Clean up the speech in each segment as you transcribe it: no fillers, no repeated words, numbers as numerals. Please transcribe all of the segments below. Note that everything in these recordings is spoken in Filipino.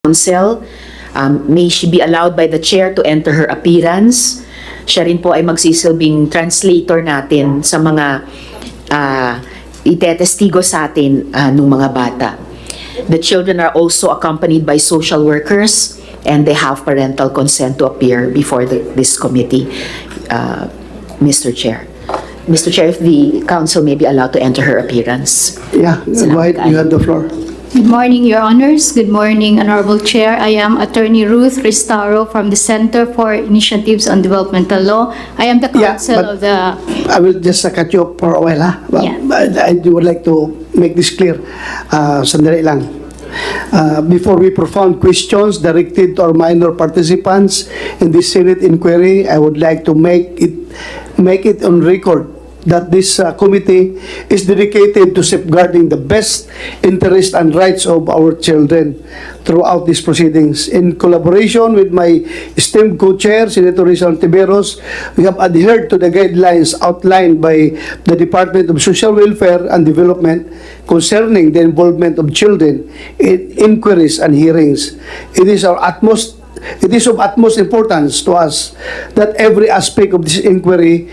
Council. May she be allowed by the chair to enter her appearance. Siya rin po ay magsisilbing translator natin sa mga itetestigo sa atin nung mga bata. The children are also accompanied by social workers and they have parental consent to appear before this committee, Mr. Chair. Mr. Chair, if the council may be allowed to enter her appearance. Yeah, go ahead. You have the floor. Good morning, Your Honors. Good morning, Honorable Chair. I am Attorney Ruth Ristaro from the Center for Initiatives on Developmental Law. I am the counsel of the... I will just cut you for a while, ha? Yeah. I would like to make this clear. Sandali lang. Before we propound questions directed to our minor participants in this Senate inquiry, I would like to make it on record that this committee is dedicated to safeguarding the best interest and rights of our children throughout these proceedings. In collaboration with my esteemed co-chair, Senator Rizal Tiberos, we have adhered to the guidelines outlined by the Department of Social Welfare and Development concerning the involvement of children in inquiries and hearings. It is of utmost importance to us that every aspect of this inquiry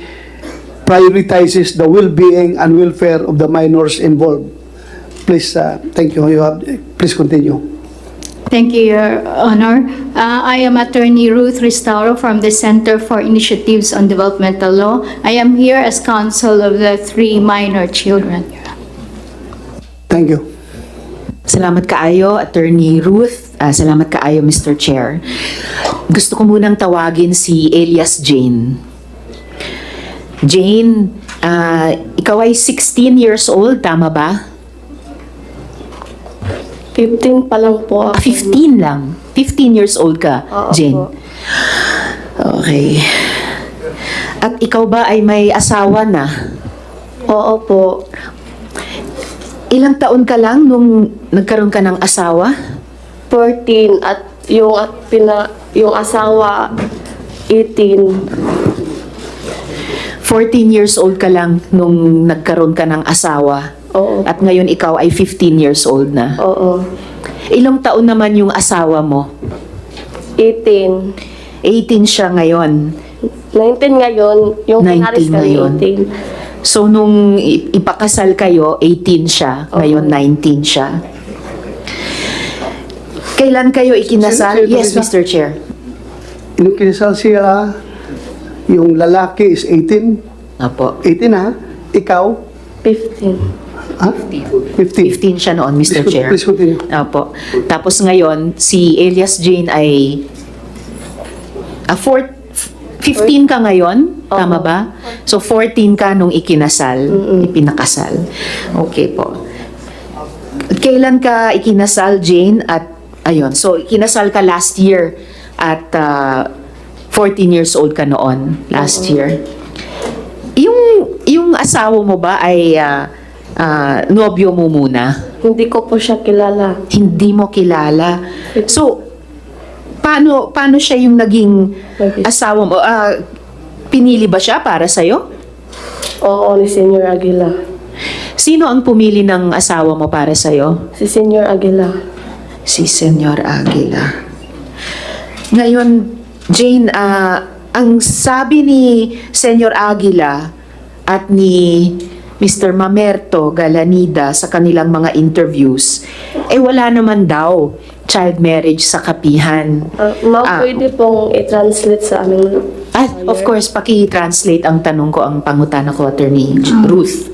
prioritizes the well-being and welfare of the minors involved. Please, thank you. Please continue. Thank you, Your Honor. I am Attorney Ruth Ristaro from the Center for Initiatives on Developmental Law. I am here as counsel of the 3 minor children. Thank you. Salamat kaayo, Attorney Ruth. Salamat kaayo, Mr. Chair. Gusto ko munang tawagin si Elias Jane. Jane, ikaw ay 16 years old, tama ba? 15 pa lang po ako. 15 lang. 15 years old ka, Oo Jane. po. Okay. At ikaw ba ay may asawa na? Oo po. Ilang taon ka lang nung nagkaroon ka ng asawa? 14 at yung asawa 18. 14 years old ka lang nung nagkaroon ka ng asawa. Oo. At ngayon ikaw ay 15 years old na. Oo. Ilang taon naman yung asawa mo? 18. 18 siya ngayon. 19 ngayon. Yung 19 pinaris kami ngayon. 18. So nung ipakasal kayo, 18 siya. Ngayon 19 siya. Kailan kayo ikinasal? Sir, Yes, Teresa? Mr. Chair. Nung kinasal siya, yung lalaki is 18. Apo. 18 ha? Ikaw? 15. Ha? 15. 15 siya noon, Mr. Chair. Please continue. Apo. Tapos ngayon, si Elias Jane ay 15 ka ngayon, tama ba? So 14 ka nung ikinasal, ipinakasal. Okay po. Kailan ka ikinasal, Jane? At ayun, so ikinasal ka last year at 14 years old ka noon, last year. Yung asawa mo ba ay nobyo mo muna? Hindi ko po siya kilala. Hindi mo kilala. So, paano siya yung naging asawa mo? Pinili ba siya para sa'yo? Oo, ni Senior Aguila. Sino ang pumili ng asawa mo para sa'yo? Si Senior Aguila. Si Senyor Aguila. Ngayon, Jane, ang sabi ni Senyor Aguila at ni Mr. Mamerto Galanida sa kanilang mga interviews, wala naman daw child marriage sa kapihan. Pwede pong i-translate sa aming Of course, paki-translate ang tanong ko, ang pangutana ko, Attorney Ruth.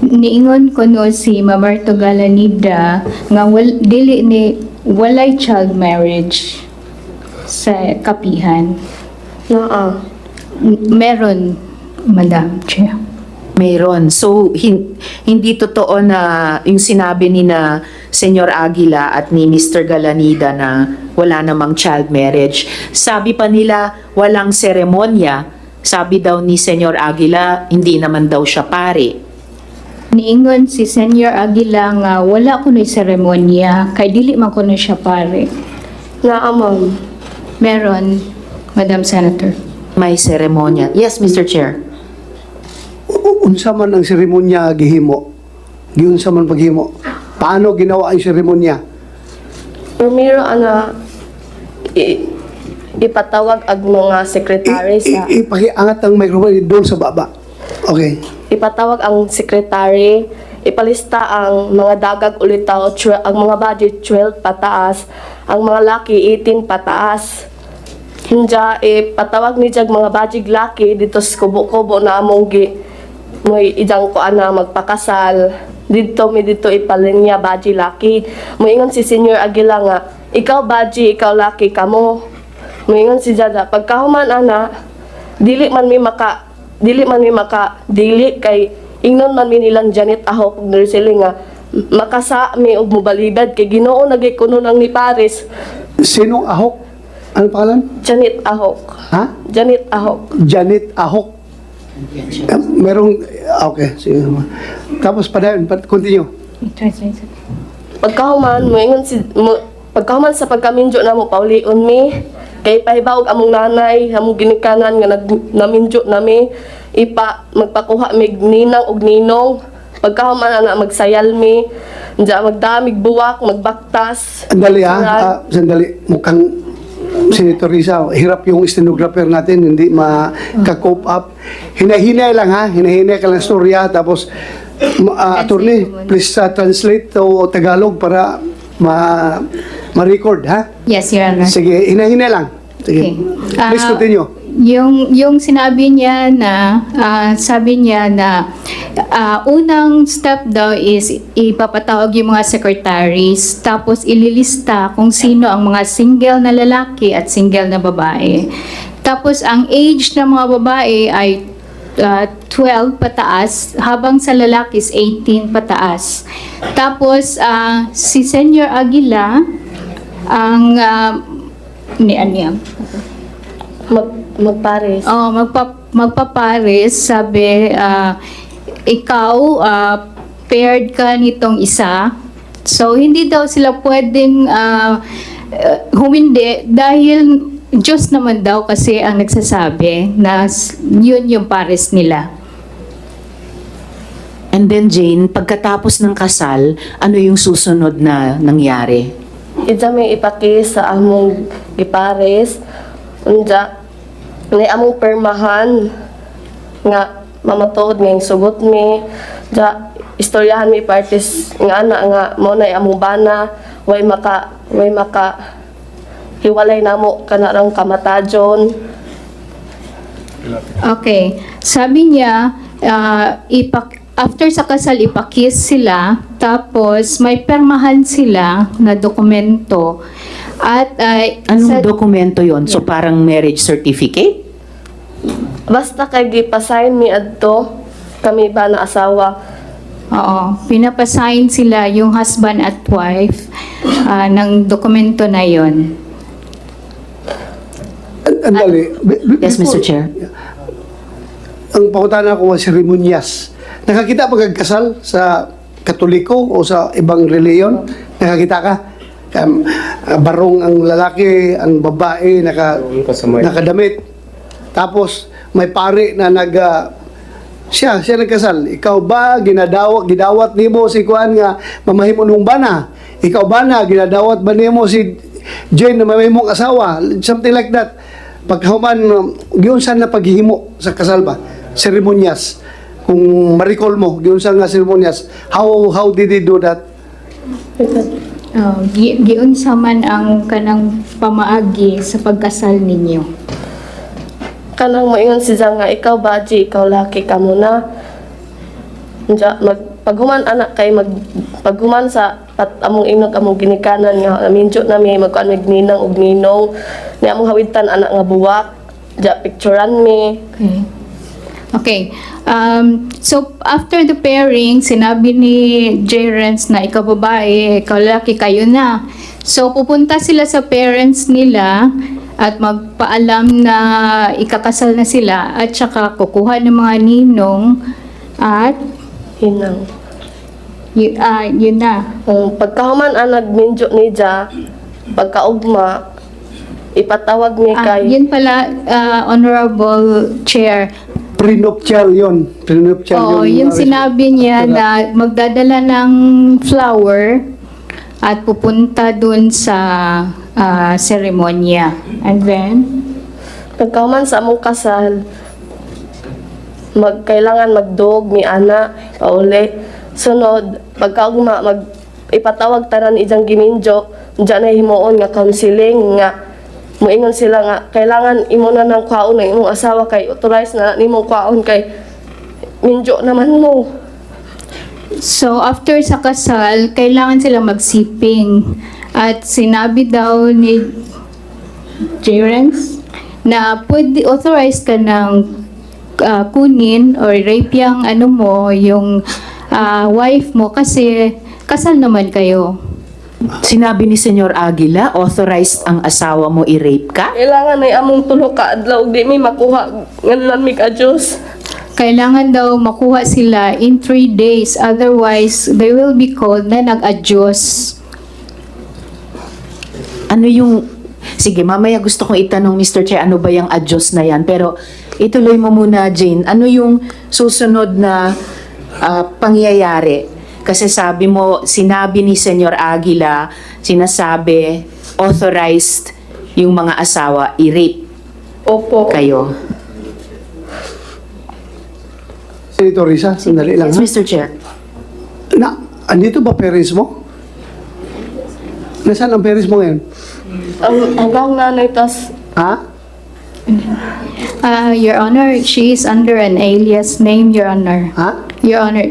Niingon ko no si Mamerto Galanida nga walay child marriage sa kapihan. Meron, Madam Chair. Mayroon. So, hindi totoo na yung sinabi ni na Senyor Aguila at ni Mr. Galanida na wala namang child marriage. Sabi pa nila, walang seremonya. Sabi daw ni Senyor Aguila, hindi naman daw siya pare. Niingon si Senyor Aguila nga wala ko na seremonya, kay dili man ko na siya pare. Ma'am. Meron, Madam Senator. May seremonya. Yes, Mr. Chair. Unsa man ang seremonya gihimo? Giunsa man paghimo? Paano ginawa ang seremonya? Primero, ipatawag ang mga secretary sa Ipakiangat ang microphone doon sa baba. Okay. ipatawag ang secretary, ipalista ang mga dagag ulitaw, ang mga budget 12 pataas, ang mga laki 18 pataas. Hinja ipatawag ni jag mga budget laki dito sa kubo-kubo na among mo'y idang ko ana magpakasal. Dito ipalinya budget laki. Moingon si Senior Aguila nga, ikaw budget, ikaw laki kamo. Moingon si Jada, pagkahuman ana, dili man mi dili kay ingnon man mi nilang Janet Ahok ug Nursely nga makasa mi og mobalibad kay Ginoo nagay kuno nang ni Paris. Sinong Ahok? Ano pangalan? Janet Ahok. Ha? Janet Ahok. Janet Ahok. Okay, sige. Tapos continue. Pagkahuman pagkahuman sa pagkaminjo na mo paulion mi kay pahibaw among nanay among ginikanan nga naminjo nami magpakuha mig ninang og ninong pagkahuman ana magsayal mi diya magdamig buwak magbaktas. Sandali sandali. Mukhang Senator Risa, hirap yung stenographer natin, hindi maka-cope up. Hinahinay lang ha, hinahinay ka lang storya, tapos attorney, please translate to Tagalog para ma-record ha. Yes, Your Honor. Sige, hinahinay lang. Sige. Okay. Please continue. Yung sinabi niya na sabi niya na unang step daw is ipapatawag yung mga secretaries tapos ililista kung sino ang mga single na lalaki at single na babae. Tapos ang age ng mga babae ay 12 pataas habang sa lalaki is 18 pataas. Tapos si Senior Aguila ang Magpares. Magpapares, sabi, ikaw, paired ka nitong isa. So, hindi daw sila pwedeng humindi dahil Diyos naman daw kasi ang nagsasabi na yun yung pares nila. And then Jane, pagkatapos ng kasal, ano yung susunod na nangyari? Ija may ipakis sa among gipares. Unja, ni among permahan nga mamatuod nga yung sugot mi. Ja, istoryahan mi parties nga ana nga mo na among bana way maka hiwalay namo kanarang kamatajon. Okay. Sabi niya, after sa kasal, ipakis sila, tapos may permahan sila na dokumento. At Anong dokumento yon? So parang marriage certificate? Basta kay gipasign mi adto kami ba na asawa. Oo, pinapasign sila yung husband at wife ng dokumento na yon. Andali. Yes, Mr. Chair. Ang pangutana ko was seremonyas. Nakakita pa kasal sa Katoliko o sa ibang reliyon? Nakakita ka? Barong ang lalaki, ang babae, nakadamit. Tapos, may pare na siya nagkasal. Ikaw ba, gidawat nimo si Kuan nga mamahimo nung bana? Ikaw ba na, ginadawat ba nimo si Jane na mamahimong asawa? Something like that. Pagkahuman, giyon saan na paghihimo sa kasal ba? Seremonyas. Kung ma-recall mo, giyon saan nga seremonyas. How did they do that? Giunsa man ang kanang pamaagi sa pagkasal ninyo? Kanang moingon si Zang nga ikaw baji, ikaw laki ka muna. Unja paghuman anak kay paghuman sa among inog among ginikanan nga minjo na mi magkuan mig ninang og ninong ni among hawitan anak nga buwak. Ja picturean mi. Okay. So, after the pairing, sinabi ni J. Renz na ikaw babae, ikaw lalaki, kayo na. So, pupunta sila sa parents nila at magpaalam na ikakasal na sila at saka kukuha ng mga ninong at Hinang. yun na. Pagkahuman ang nagminjo ni Ja, pagkaugma, ipatawag mi kay Yun pala, Honorable Chair. Prenuptial yun. Oo, yung sinabi niya na magdadala ng flower at pupunta dun sa seremonya. And then, Pagkahuman sa among kasal, kailangan magdog mi ana pauli. Sunod, pagkaugma ipatawag tanan ijang giminjo, diyan na himuon nga counseling nga moingon sila nga kailangan imo na ng kwaon ng imong asawa kay authorize na nimong kwaon kay minjo naman mo. so after sa kasal, kailangan sila magsiping. At sinabi daw ni Jerence na pwede authorized ka ng kunin or rape yung ano mo, yung wife mo kasi kasal naman kayo. Sinabi ni Senyor Aguila, authorized ang asawa mo i-rape ka? Kailangan ay among tulo ka adlaw di mi makuha nganlan mi ka Dios. Kailangan daw makuha sila in 3 days, otherwise they will be called na nag-adyos. Ano yung... Sige, mamaya gusto kong itanong, Mr. Chair, ano ba yung adyos na yan? Pero ituloy mo muna, Jane. Ano yung susunod na pangyayari? Kasi sabi mo, sinabi ni Senyor Aguila, sinasabi, authorized yung mga asawa i-rape Opo. kayo. Senator Risa, sandali lang Yes, ha. Mr. Chair. Andito ba parents mo? Nasaan ang parents mo ngayon? Hanggang nanay tas Ha? Your Honor, she is under an alias name, Your Honor. Ha? Your Honor,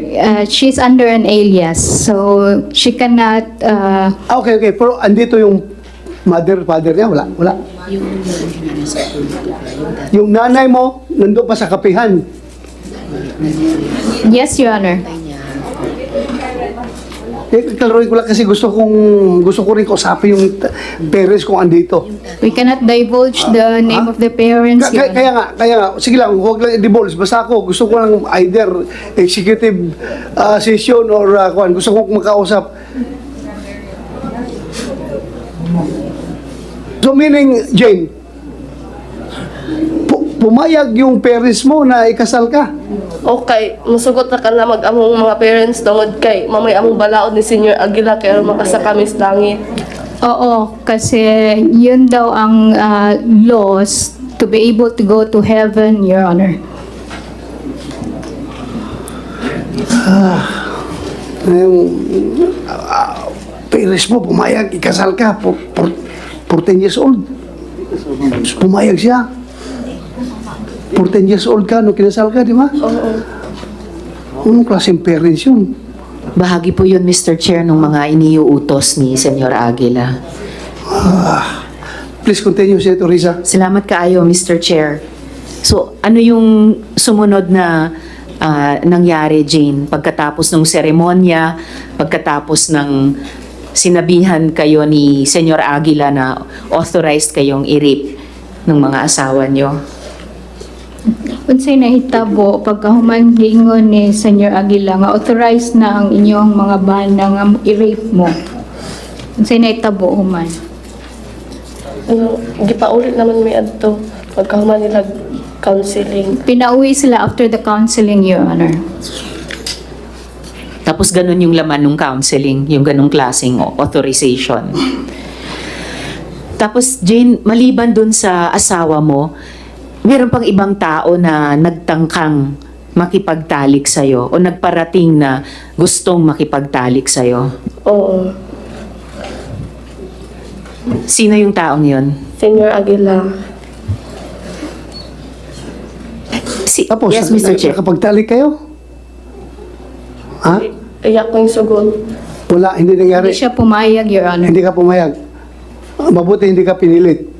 she's under an alias, so she cannot. Okay. Pero andito yung father niya? Wala. Yung nanay mo, nandun pa sa kapihan. Yes, Your Honor. Klaruin ko lang kasi gusto ko rin kausapin yung parents kung andito. We cannot divulge the name of the parents, Your Honor. Kaya nga, sige lang, huwag lang i-divulge. Basta ako, gusto ko lang either executive session or gusto ko makausap. So meaning, Jane, pumayag yung parents mo na ikasal ka. okay, musugot na ka na mag-among mga parents tungod kay mamay among balaod ni Senior Aguila kaya makasa kami sa langit. Oo, kasi yun daw ang laws to be able to go to heaven, Your Honor. Yung parents mo, pumayag, ikasal ka, 14 years old. Pumayag siya. 14 years old ka, nung kinasal ka, di ba? Oo. Anong klaseng parents yun? Bahagi po yun, Mr. Chair, ng mga iniuutos ni Senyor Aguila. Please continue, Senator Risa. Salamat kaayo, Mr. Chair. So, ano yung sumunod na nangyari, Jane? Pagkatapos ng seremonya, pagkatapos ng sinabihan kayo ni Senyor Aguila na authorized kayong i-rape ng mga asawa nyo? Unsay nahitabo pagkahuman giingon ni Senyor Aguila nga authorized na ang inyong mga bana nga i-rape mo. Unsay nahitabo human? Gipaulit naman mi adto pagkahuman nila counseling. Pinauwi sila after the counseling, Your Honor. Tapos ganun yung laman ng counseling, yung ganung klaseng authorization. Tapos Jane, maliban dun sa asawa mo, meron pang ibang tao na nagtangkang makipagtalik sa'yo o nagparating na gustong makipagtalik sa'yo. Oo. Sino yung taong yun? Senior Aguila. Tapos, Yes, Mr. Chair. nakapagtalik kayo? Ha? Iyak ko yung sugod. Wala, hindi nangyari. Hindi siya pumayag, Your Honor. Hindi ka pumayag. Mabuti hindi ka pinilit.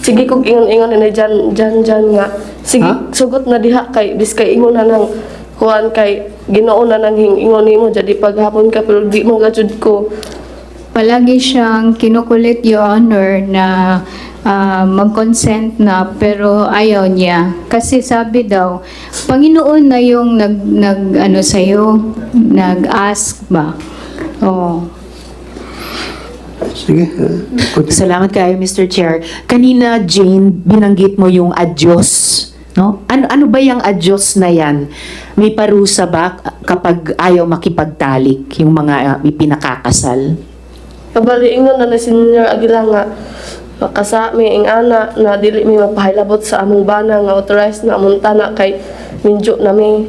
Sige kog ingon-ingon na dyan nga. Sige, Ha? sugot na diha kay bis kay ingon na nang kuan kay Ginoo na nang ingon nimo jadi paghapon ka pero di mo gajud ko. Palagi siyang kinukulit, Your Honor, na mag-consent na pero ayaw niya. Kasi sabi daw, Panginoon na yung nag sa'yo, nag-ask ba? Oh. Sige. Continue. Salamat kayo, Mr. Chair. Kanina, Jane, binanggit mo yung adyos. No? Ano ba yung adyos na yan? May parusa ba kapag ayaw makipagtalik yung mga ipinakakasal? Kabaliingon na ni Senior Aguila nga makasa mi ing ana na dili mi magpahilabot sa among bana nga authorized na amunta na kay minjo na mi.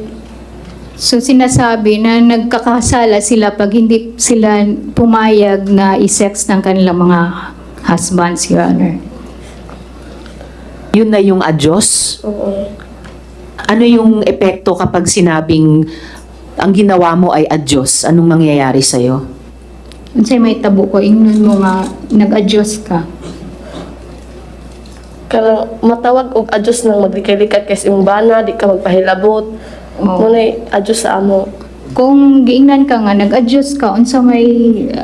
So sinasabi na nagkakasala sila pag hindi sila pumayag na i-sex ng kanilang mga husbands, Your Honor. Yun na yung adyos? Oo. Ano yung epekto kapag sinabing ang ginawa mo ay adyos? Anong mangyayari sa'yo? Unsay may tabo ko, ingnon mo nga nag-adjust ka. Kanang matawag og adjust nang maglikay-likay kay imong bana di ka magpahilabot. Oo. Ngunay adjust sa amo. Kung giingnan ka nga, nag-adjust ka, unsa may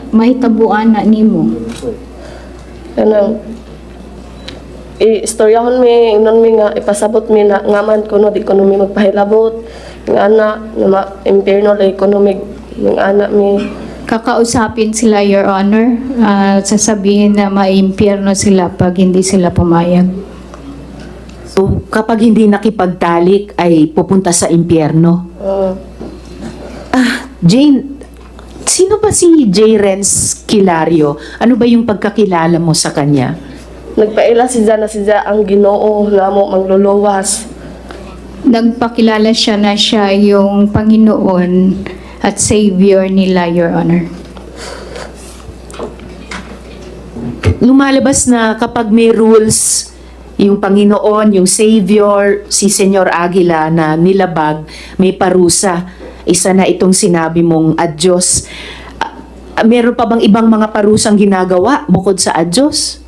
mahitabuan na nimo. Kanang istoryahon mi ingnon mi nga ipasabot mi na ngaman kuno di kuno mi magpahilabot. Nga ana na impierno la economic ng ana mi. Kakausapin sila, Your Honor, sasabihin na maimpyerno sila pag hindi sila pumayag. So, kapag hindi nakipagtalik ay pupunta sa impyerno. Jane, sino ba si J. Renz Kilario? Ano ba yung pagkakilala mo sa kanya? Nagpaila siya ang Ginoo nga mo mangluluwas. Nagpakilala siya na siya yung Panginoon at Savior nila, Your Honor. Lumalabas na kapag may rules, yung Panginoon, yung Savior, si Senyor Aguila na nilabag, may parusa. Isa na itong sinabi mong adyos. Meron pa bang ibang mga parusang ginagawa bukod sa adyos?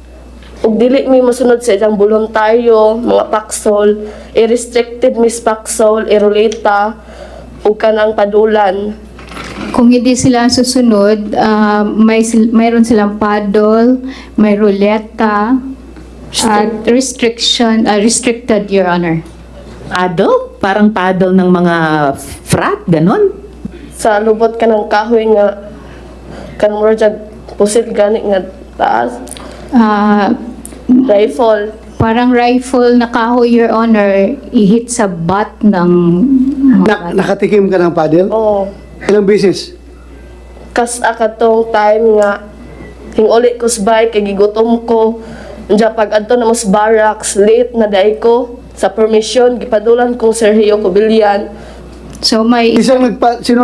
Ug dili mi mosunod sa iyang voluntaryo, mga paksol, i-restricted mis paksol, iruleta, ug kanang padulan. Kung hindi sila susunod, mayroon silang paddle, may ruleta, at restricted, Your Honor. Paddle? Parang paddle ng mga frat, ganon? Sa lubot ka ng kahoy nga kanang rojag pusil gani nga taas, Ah, rifle. parang rifle na kahoy, Your Honor, ihit sa butt ng mga Nakatikim ka ng paddle? Oo. Ilang beses? Kas akatong time nga hinguli ko sa bike kay gigutom ko. Diya pag adto na mas barracks late na day ko sa permission gipadulan kong Sergio Cobillan. So may Sino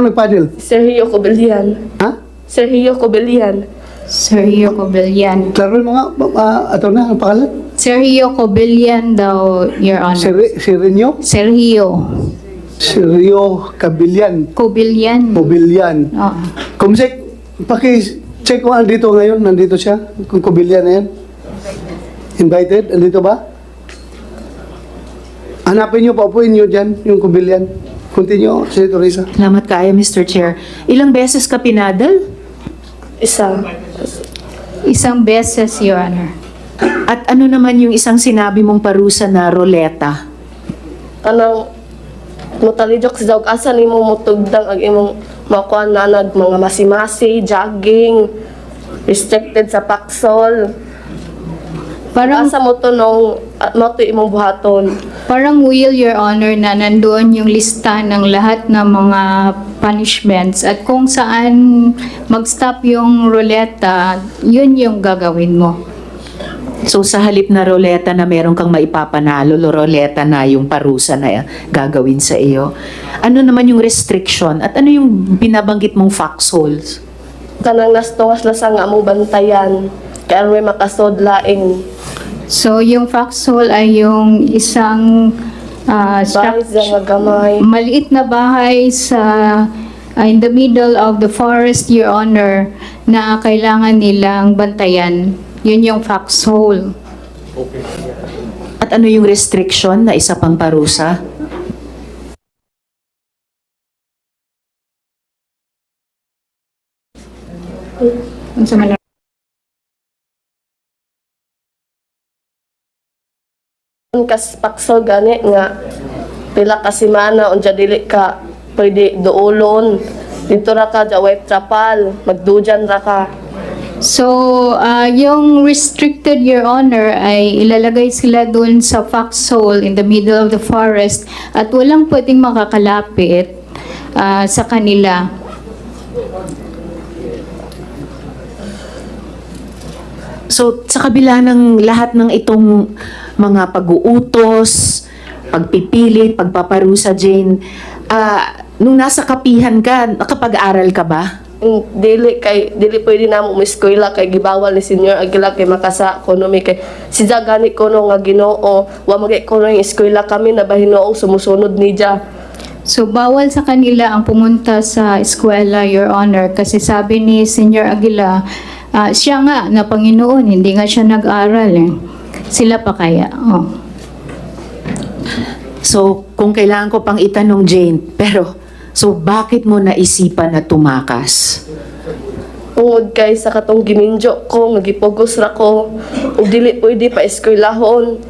nagpaddle? Sergio Cobillan. Ha? Sergio Cobillan. Sergio Cobillan. Klaro yung mga, ato na, ang pangalan? Sergio Cobillan daw, Your Honor. Sirenyo? Sergio Cabillan. Cobillan. Mobilyan. Oo. Kumsek, paki-check kung andito ngayon, nandito siya, kung Cobillan na yan. Invited, andito ba? Hanapin niyo, paupuin niyo dyan, yung Cobillan. Continue, Senator Risa. Salamat kayo, Mr. Chair. Ilang beses ka pinadal? Isa. Isang beses, Your Honor. At ano naman yung isang sinabi mong parusa na roleta? Kanang mutalijok sa dawg asa nimo mutugdang ang imong makuha na mga masi-masi, jogging, restricted sa paksol. Parang Asa mo to nung mo to imong buhaton. Parang will, Your Honor, na nandoon yung lista ng lahat ng mga punishments at kung saan mag-stop yung ruleta, yun yung gagawin mo. So sa halip na roleta na meron kang maipapanalo, roleta na yung parusa na gagawin sa iyo. Ano naman yung restriction at ano yung binabanggit mong foxholes? Kanang nastungas lasang nga among bantayan. Kaya may makasod laing So, yung foxhole ay yung isang bahay nga gamay. maliit na bahay sa in the middle of the forest, Your Honor, na kailangan nilang bantayan. Yun yung foxhole. At ano yung restriction na isa pang parusa? Unsa man Kas paksol gani nga pila ka semana unja dili ka pwede duolon. Dito ra ka ja white trapal, magdujan ra ka. So, yung restricted, Your Honor, ay ilalagay sila doon sa foxhole in the middle of the forest at walang pwedeng makakalapit sa kanila. So, sa kabila ng lahat ng itong mga pag-uutos, pagpipilit, pagpaparusa, Jane, nung nasa kapihan ka, nakapag-aral ka ba? Dili pwede na mo eskwela kay gibawal ni Senior Aguila kay makasa ekonomi kay si gani ko no nga Ginoo wa magay ko ng eskwela kami na bahinoong sumusunod ni Dia. So, bawal sa kanila ang pumunta sa eskwela, Your Honor, kasi sabi ni Senior Aguila, siya nga na Panginoon, hindi nga siya nag-aral eh. Sila pa kaya? Oh. So, kung kailangan ko pang itanong, Jane, pero, so bakit mo naisipan na tumakas? Tungod kay sa katong giminjo ko nagipugos ra ko ug dili pwede pa eskwelahon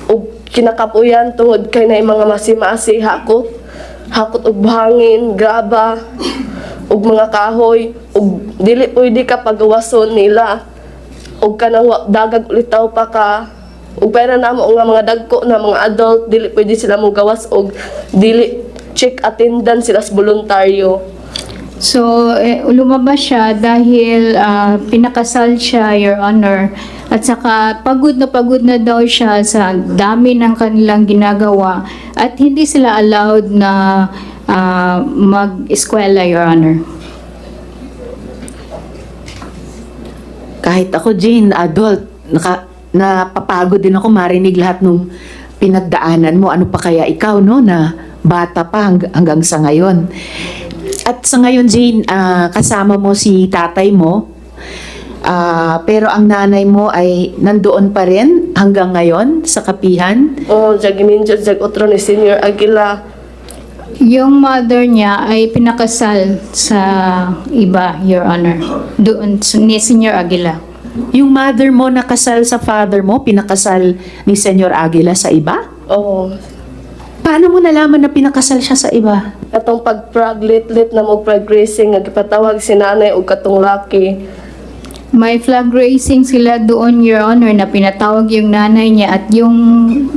ug kinakapuyan tungod kay na mga masimasi hakot og buhangin, graba, ug mga kahoy, ug dili pwede ka pagawason nila. Ug kanang dagag ulitaw pa ka. Ug pera namo nga mga dagko na mga adult, dili pwede sila mo gawas ug dili check attendance sila sa voluntaryo. So, lumabas siya dahil pinakasal siya, Your Honor. At saka pagod na daw siya sa dami ng kanilang ginagawa. At hindi sila allowed na mag-eskwela, Your Honor. Kahit ako, Jane, adult, napapagod din ako marinig lahat nung pinagdaanan mo. Ano pa kaya ikaw, no, na bata pa hanggang sa ngayon. At sa ngayon, Jane, kasama mo si tatay mo, pero ang nanay mo ay nandoon pa rin hanggang ngayon sa kapihan. Giminjo otro ni Senior Aguila. Yung mother niya ay pinakasal sa iba, Your Honor. Doon ni Senior Aguila. Yung mother mo nakasal sa father mo, pinakasal ni Senyor Aguila sa iba? Paano mo nalaman na pinakasal siya sa iba? Katong pag-praglit-lit na mo progressing, nagpatawag si nanay o katong laki. May flag raising sila doon, Your Honor, na pinatawag yung nanay niya at yung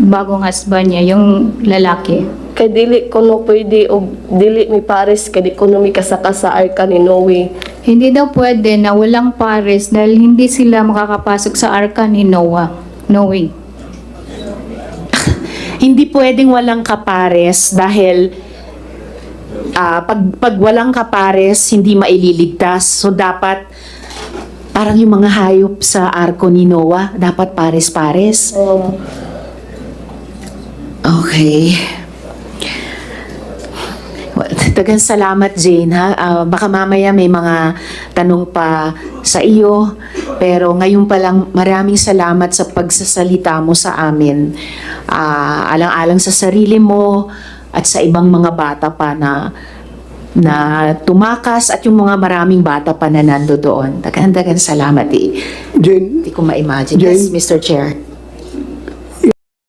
bagong husband niya, yung lalaki. Kay dili ko no pwede o dili mi pares kay di ko no mi kasaka sa arka ni Noe. Hindi daw pwede na walang pares dahil hindi sila makakapasok sa arka ni Noah. Hindi pwedeng walang kapares dahil pag walang kapares, hindi maililigtas. So dapat parang yung mga hayop sa arko ni Noah, dapat pares-pares. Okay. Well, tagang salamat, Jane, ha? Baka mamaya may mga tanong pa sa iyo, pero ngayon pa lang maraming salamat sa pagsasalita mo sa amin. Alang-alang sa sarili mo at sa ibang mga bata pa na tumakas at yung mga maraming bata pa na nando doon. Dagan salamat, Jane, Hindi ko ma-imagine. Jane? Yes, Mr. Chair.